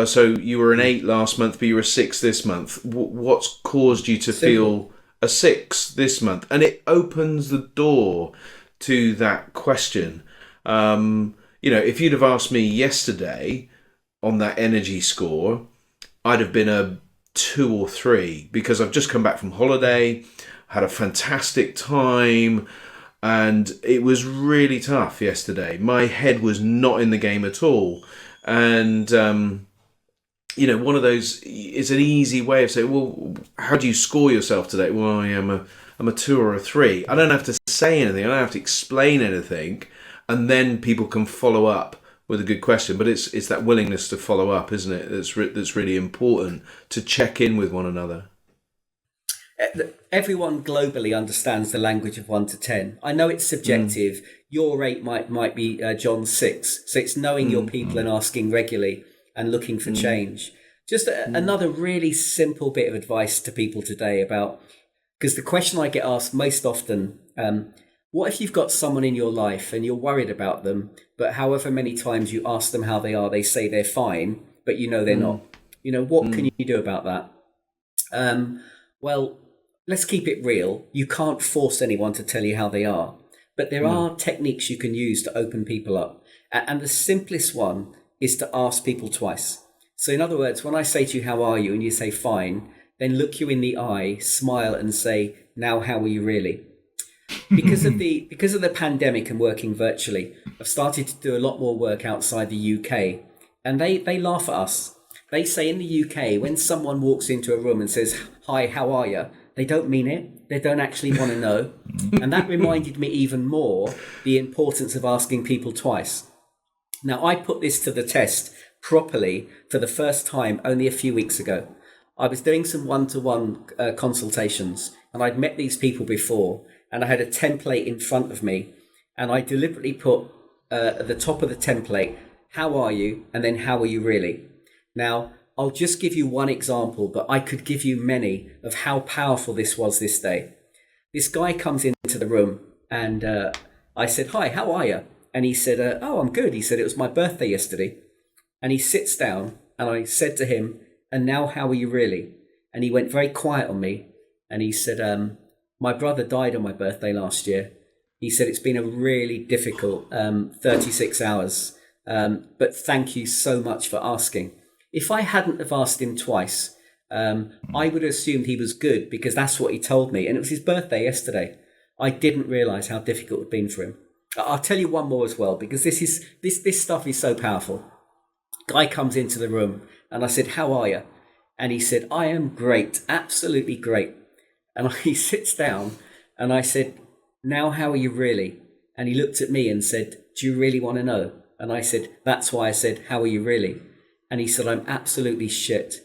So you were an 8 last month, but you were a 6 this month. What's caused you to feel a 6 this month? And it opens the door to that question. If you'd have asked me yesterday on that energy score, I'd have been a 2 or 3, because I've just come back from holiday, had a fantastic time, and it was really tough yesterday. My head was not in the game at all. And one of those is an easy way of saying, well, how do you score yourself today? Well, I'm a 2 or a 3. I don't have to say anything. I don't have to explain anything. And then people can follow up with a good question. But it's that willingness to follow up, isn't it? That's really important, to check in with one another. Everyone globally understands the language of 1 to 10. I know it's subjective. Your rate might be John's 6. So it's knowing your people and asking regularly and looking for change. Just another really simple bit of advice to people today about, because the question I get asked most often, what if you've got someone in your life and you're worried about them, but however many times you ask them how they are, they say they're fine, but they're not. What can you do about that? Well, let's keep it real. You can't force anyone to tell you how they are, but there are techniques you can use to open people up. And the simplest one is to ask people twice. So in other words, when I say to you, how are you? And you say fine, then look you in the eye, smile and say, now, how are you really? Because of the pandemic and working virtually, I've started to do a lot more work outside the UK, and they laugh at us. They say in the UK, when someone walks into a room and says, hi, how are you? They don't mean it. They don't actually want to know. And that reminded me even more the importance of asking people twice. Now, I put this to the test properly for the first time only a few weeks ago. I was doing some one-to-one consultations, and I'd met these people before, and I had a template in front of me, and I deliberately put at the top of the template, how are you? And then how are you really? Now, I'll just give you one example, but I could give you many of how powerful this was this day. This guy comes into the room, and I said, hi, how are you? And he said, oh, I'm good. He said, it was my birthday yesterday. And he sits down, and I said to him, and now how are you really? And he went very quiet on me, and he said, my brother died on my birthday last year. He said, it's been a really difficult 36 hours, but thank you so much for asking. If I hadn't have asked him twice, I would have assumed he was good, because that's what he told me. And it was his birthday yesterday. I didn't realise how difficult it had been for him. I'll tell you one more as well, because this stuff is so powerful. Guy comes into the room, and I said, how are you? And he said, I am great, absolutely great. And he sits down, and I said, now how are you really? And he looked at me and said, do you really want to know? And I said, that's why I said, how are you really? And he said, I'm absolutely shit.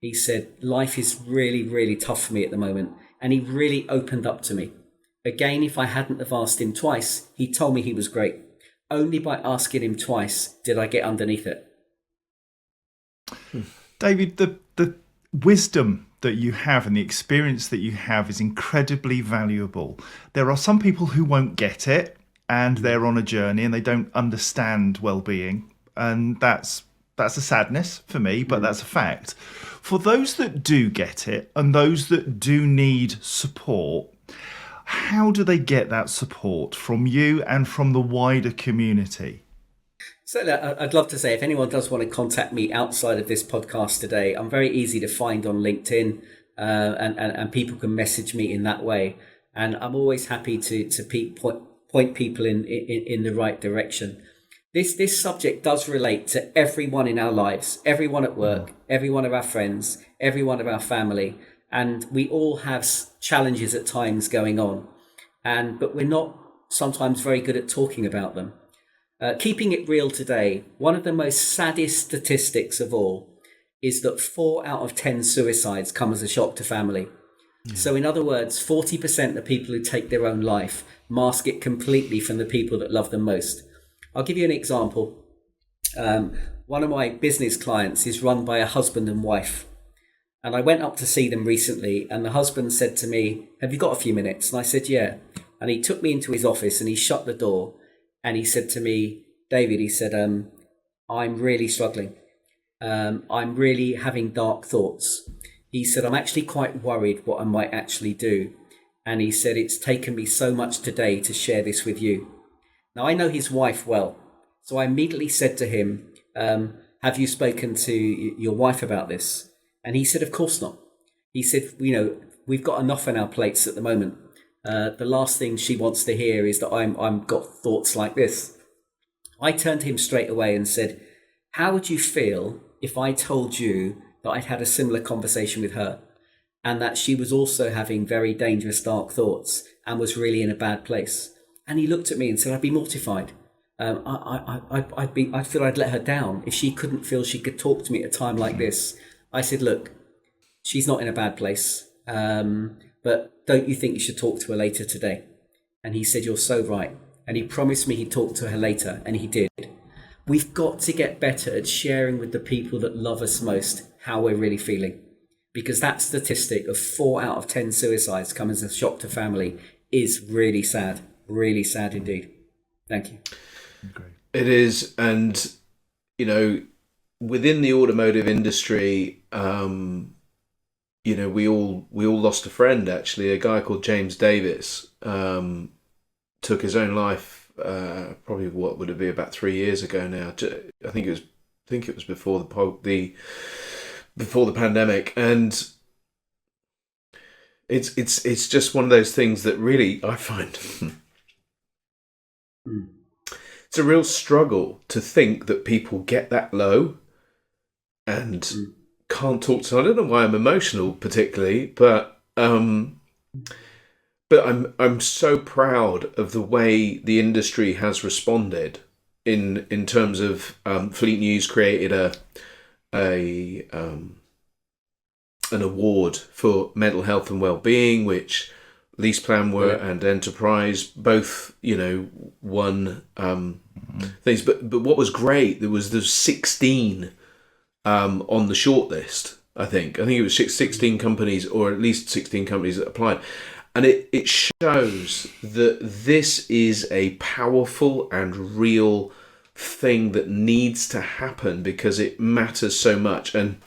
He said, life is really, really tough for me at the moment. And he really opened up to me. Again, if I hadn't have asked him twice, he told me he was great. Only by asking him twice did I get underneath it. David, the wisdom that you have and the experience that you have is incredibly valuable. There are some people who won't get it, and they're on a journey and they don't understand well-being, and that's That's a sadness for me, but that's a fact. For those that do get it and those that do need support, how do they get that support from you and from the wider community? So I'd love to say, if anyone does want to contact me outside of this podcast today, I'm very easy to find on LinkedIn, and people can message me in that way. And I'm always happy to point people in the right direction. This subject does relate to everyone in our lives, everyone at work, every one of our friends, every one of our family. And we all have challenges at times going on. But we're not sometimes very good at talking about them. Keeping it real today, one of the most saddest statistics of all is that 4 out of 10 suicides come as a shock to family. Yeah. So in other words, 40% of people who take their own life mask it completely from the people that love them most. I'll give you an example. One of my business clients is run by a husband and wife. And I went up to see them recently, and the husband said to me, "Have you got a few minutes?" And I said, "Yeah." And he took me into his office and he shut the door. And he said to me, "David," he said, "I'm really struggling. I'm really having dark thoughts." He said, "I'm actually quite worried what I might actually do." And he said, "It's taken me so much today to share this with you." Now, I know his wife well. So I immediately said to him, "Have you spoken to your wife about this?" And he said, "Of course not." He said, "We've got enough on our plates at the moment. The last thing she wants to hear is that I'm got thoughts like this." I turned to him straight away and said, "How would you feel if I told you that I'd had a similar conversation with her and that she was also having very dangerous, dark thoughts and was really in a bad place?" And he looked at me and said, "I'd be mortified. I'd feel I'd let her down if she couldn't feel she could talk to me at a time like this." I said, "Look, she's not in a bad place. But don't you think you should talk to her later today?" And he said, "You're so right." And he promised me he'd talk to her later, and he did. We've got to get better at sharing with the people that love us most how we're really feeling. Because that statistic of 4 out of 10 suicides come as a shock to family is really sad indeed. Thank you. Great. It is. And, within the automotive industry, we all lost a friend, actually. A guy called James Davis took his own life probably what would it be about 3 years ago now. I think it was before the pandemic, and it's just one of those things that really I find it's a real struggle to think that people get that low and can't talk to. I don't know why I'm emotional particularly, but I'm so proud of the way the industry has responded in terms of Fleet News created an award for mental health and well-being, which LeasePlan and Enterprise both won things. But what was great, there's 16 on the shortlist. I think it was 16 companies, or at least 16 companies that applied. And it shows that this is a powerful and real thing that needs to happen because it matters so much. And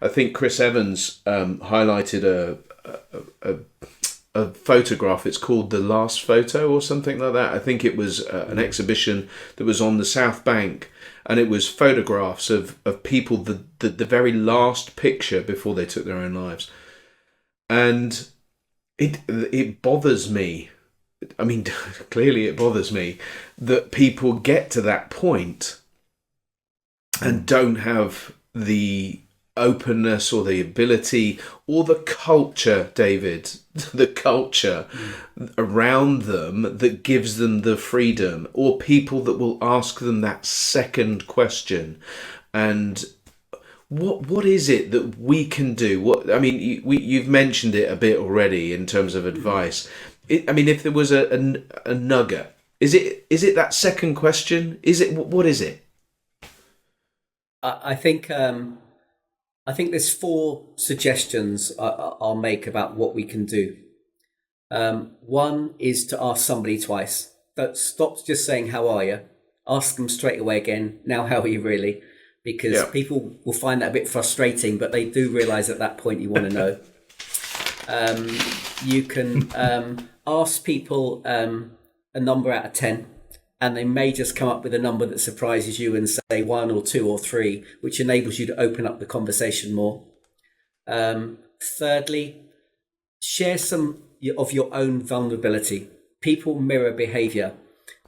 I think Chris Evans highlighted a photograph. It's called The Last Photo or something like that. I think it was an exhibition that was on the South Bank, and it was photographs of people, the very last picture before they took their own lives. And it bothers me. I mean, clearly it bothers me that people get to that point and don't have the openness or the ability or the culture, David, the culture around them that gives them the freedom, or people that will ask them that second question. And what is it that we can do? You've mentioned it a bit already in terms of advice. If there was a nugget, is it that second question? What is it? I think there's 4 suggestions I'll make about what we can do. One is to ask somebody twice. Don't stop just saying, "How are you?" Ask them straight away again, "Now, how are you really?" because people will find that a bit frustrating, but they do realize at that point you want to know. You can ask people a number out of 10, and they may just come up with a number that surprises you and say 1 or 2 or 3, which enables you to open up the conversation more. Thirdly, share some of your own vulnerability. People mirror behavior.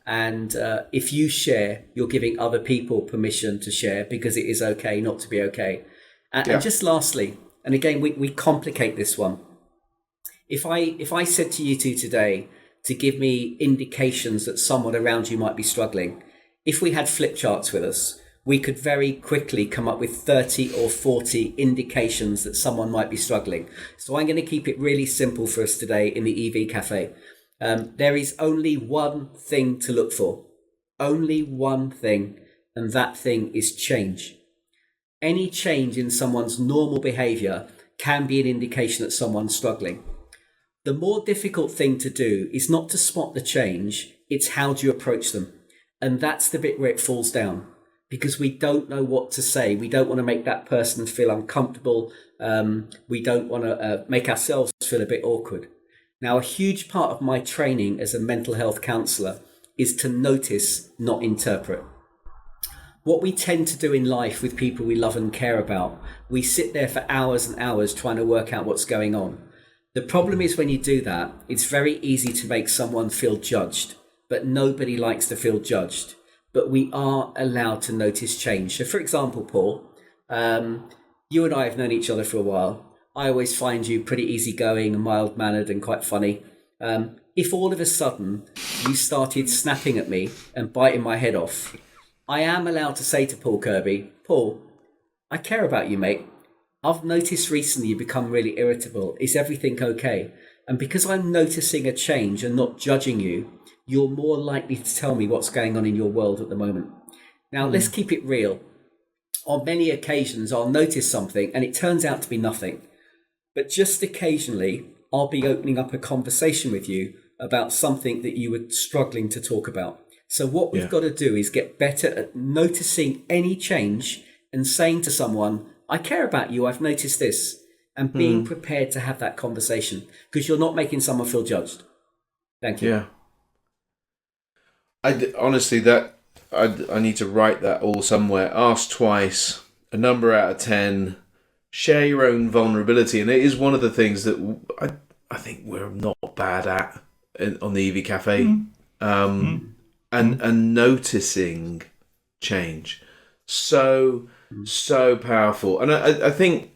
And if you share, you're giving other people permission to share, because it is okay not to be okay. And just lastly, and again, we complicate this one. If I said to you two today to give me indications that someone around you might be struggling, if we had flip charts with us, we could very quickly come up with 30 or 40 indications that someone might be struggling. So I'm going to keep it really simple for us today in the EV Café. There is only one thing to look for. Only one thing, and that thing is change. Any change in someone's normal behavior can be an indication that someone's struggling. The more difficult thing to do is not to spot the change, it's how do you approach them. And that's the bit where it falls down, because we don't know what to say. We don't want to make that person feel uncomfortable. We don't want to make ourselves feel a bit awkward. Now, a huge part of my training as a mental health counsellor is to notice, not interpret. What we tend to do in life with people we love and care about, we sit there for hours and hours trying to work out what's going on. The problem is when you do that, it's very easy to make someone feel judged, but nobody likes to feel judged. But we are allowed to notice change. So for example, Paul, you and I have known each other for a while. I always find you pretty easygoing and mild-mannered and quite funny. If all of a sudden you started snapping at me and biting my head off, I am allowed to say to Paul Kirby, Paul, I care about you, mate. I've noticed recently you become really irritable. Is everything okay? And because I'm noticing a change and not judging you, you're more likely to tell me what's going on in your world at the moment. Now, let's keep it real. On many occasions, I'll notice something and it turns out to be nothing. But just occasionally, I'll be opening up a conversation with you about something that you were struggling to talk about. So what we've got to do is get better at noticing any change and saying to someone, I care about you, I've noticed this, and being prepared to have that conversation, because you're not making someone feel judged. Thank you. Yeah. Honestly, I need to write that all somewhere. Ask twice, a number out of 10, share your own vulnerability. And it is one of the things that I think we're not bad at on the EV Cafe. And noticing change. So powerful. And I think,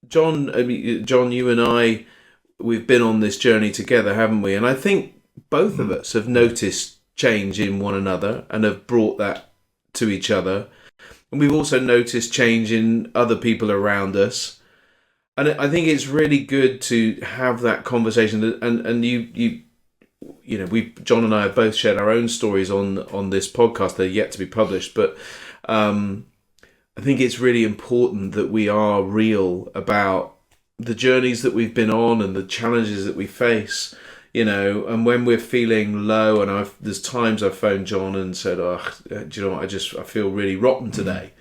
John, you and I, we've been on this journey together, haven't we? And I think both of us have noticed change in one another and have brought that to each other. And we've also noticed change in other people around us. And I think it's really good to have that conversation. And you know, John and I have both shared our own stories on this podcast. They're yet to be published, but I think it's really important that we are real about the journeys that we've been on and the challenges that we face, you know. And when we're feeling low, and there's times I've phoned John and said, "Oh, do you know what? I feel really rotten today,"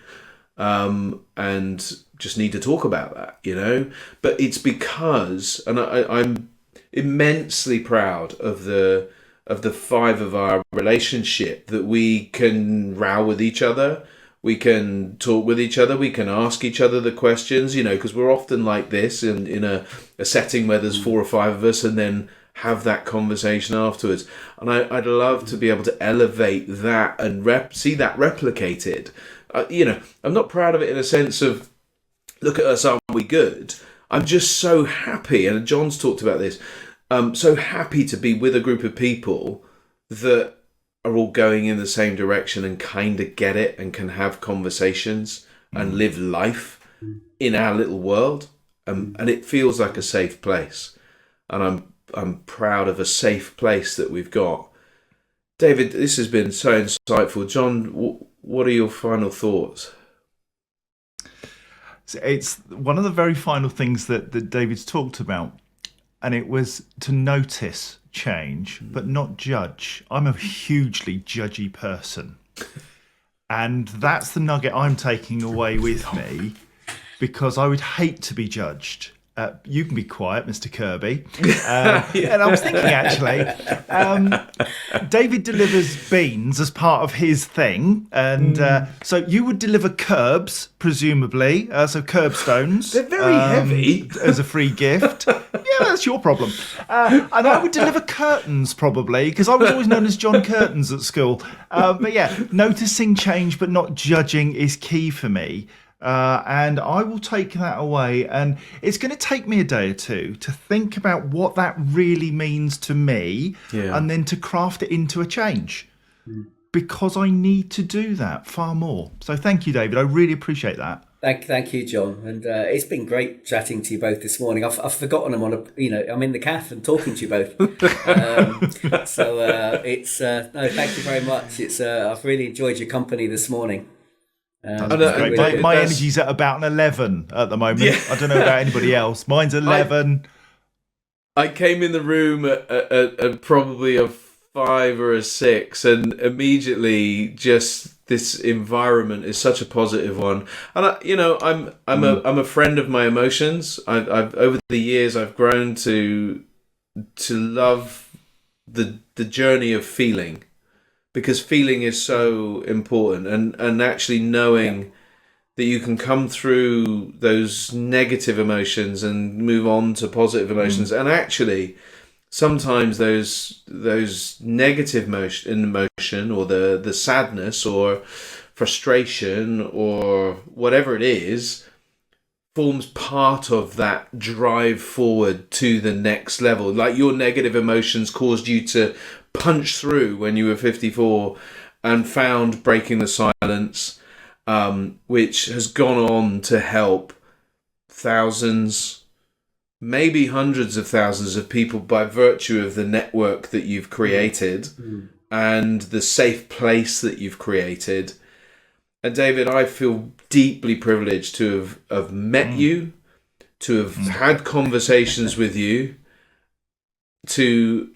and just need to talk about that, you know. But it's because, and I'm immensely proud of the 5 of our relationship, that we can row with each other. We can talk with each other. We can ask each other the questions, you know, because we're often like this in a setting where there's 4 or 5 of us, and then have that conversation afterwards. And I'd love to be able to elevate that and see that replicated. You know, I'm not proud of it in a sense of, look at us, aren't we good? I'm just so happy, and John's talked about this, so happy to be with a group of people that are all going in the same direction and kind of get it and can have conversations and live life in our little world. And it feels like a safe place. And I'm proud of a safe place that we've got. David, this has been so insightful. John, what are your final thoughts? It's one of the very final things that David's talked about, and it was to notice change, but not judge. I'm a hugely judgy person. And that's the nugget I'm taking away with me, because I would hate to be judged. You can be quiet, Mr. Kirby. And I was thinking, actually, David delivers beans as part of his thing. And so you would deliver curbs, presumably. So curbstones. They're very heavy. As a free gift. Yeah, that's your problem. And I would deliver curtains, probably, because I was always known as John Curtains at school. But yeah, noticing change but not judging is key for me. And I will take that away, and it's going to take me a day or two to think about what that really means to me, and then to craft it into a change, because I need to do that far more. So thank you, David. I really appreciate that. Thank you, John. And it's been great chatting to you both this morning. I've forgotten I'm I'm in the cafe and talking to you both. No, thank you very much. I've really enjoyed your company this morning. My energy's at about an 11 at the moment. Yeah. I don't know about anybody else. Mine's 11. I came in the room at probably a 5 or a 6, and immediately just this environment is such a positive one. And I'm a friend of my emotions. I've over the years I've grown to love the journey of feeling. Because feeling is so important, and actually knowing that you can come through those negative emotions and move on to positive emotions, and actually sometimes those negative emotion or the sadness or frustration or whatever it is forms part of that drive forward to the next level. Like your negative emotions caused you to punch through when you were 54 and found Breaking the Silence, which has gone on to help thousands, maybe hundreds of thousands of people by virtue of the network that you've created and the safe place that you've created. And David, I feel deeply privileged to have met you, to have had conversations with you, to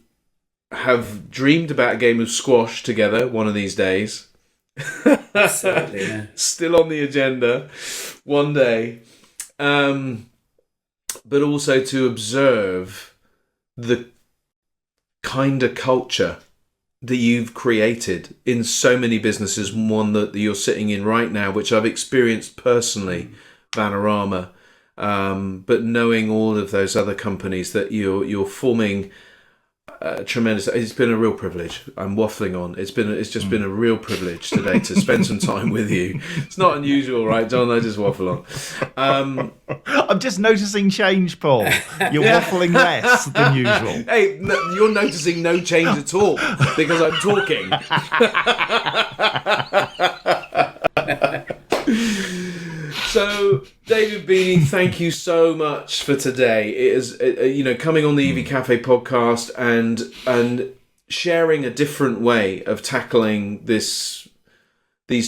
have dreamed about a game of squash together one of these days. Absolutely, yeah. Still on the agenda one day. But also to observe the kind of culture that you've created in so many businesses, one that you're sitting in right now, which I've experienced personally, Vanarama, but knowing all of those other companies that you're forming tremendous. It's been a real privilege. I'm waffling on. It's just been a real privilege today to spend some time with you. It's not unusual, right, John? I just waffle on. I'm just noticing change, Paul. You're waffling less than usual. Hey, you're noticing no change at all because I'm talking. So, David Beeney, thank you so much for today. It is, coming on the EV Café podcast and sharing a different way of tackling these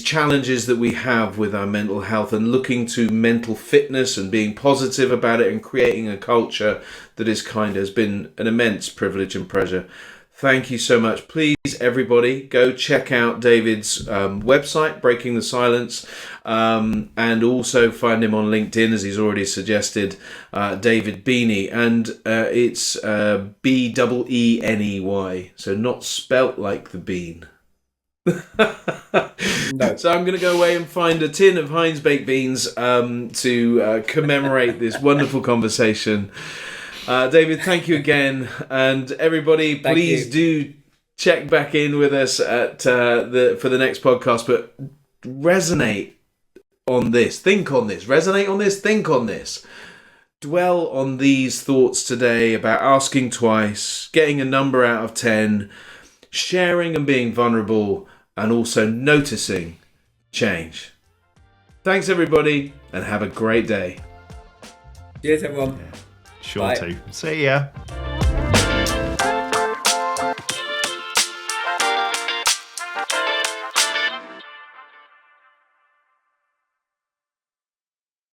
challenges that we have with our mental health, and looking to mental fitness and being positive about it and creating a culture that is kind has been an immense privilege and pleasure. Thank you so much. Please, everybody, go check out David's website, Breaking the Silence, and also find him on LinkedIn, as he's already suggested, David Beeney. And it's Beeney, so not spelt like the bean. No. So I'm going to go away and find a tin of Heinz baked beans to commemorate this wonderful conversation. David, thank you again, and everybody, please do check back in with us for the next podcast. But resonate on this, think on this, resonate on this, think on this. Dwell on these thoughts today about asking twice, getting a number out of 10, sharing and being vulnerable, and also noticing change. Thanks, everybody, and have a great day. Cheers, everyone. Sure to. See ya.